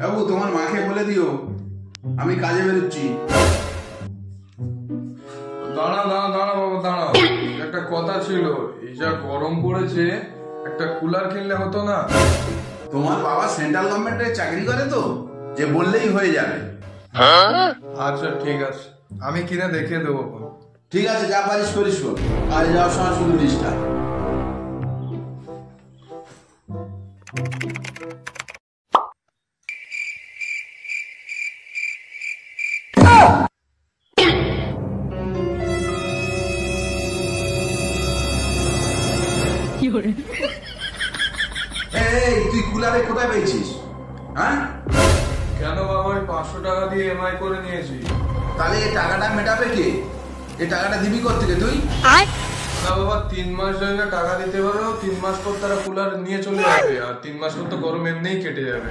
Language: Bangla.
বাবু তোমার মাকে বলে দিও আমি কাজে বেরোচ্ছি। দাঁড়া দাঁড়া দাঁড়া বাবা দাঁড়া, একটা কথা ছিল, এই যা গরম পড়েছে একটা কুলার কিনলে হতো না? তোমার বাবা সেন্ট্রাল গভর্নমেন্টের চাকরি করে তো, যে বললেই হয়ে যাবে। আচ্ছা ঠিক আছে, আমি কিনে দেখিয়ে দেবো। ঠিক আছে, যা পারিস করিস কর, কাজে যাওয়ার সময় শুধু ডিস্টার্ব। এই তুই কুলারে কোথায় পেয়েছিস? হ্যাঁ, কেন বাবা, ওই 500 টাকা দিয়ে এমআই করে নিয়েছি। তাহলে এই টাকাটা মেটাবে কে? এই টাকাটা দিবি কোত্থেকে তুই? না বাবা, 3 মাস ধরে টাকা দিতে পারো, 3 মাস পর তারা কুলার নিয়ে চলে যাবে, আর 3 মাস পর তো গরম এমনিই কেটে যাবে।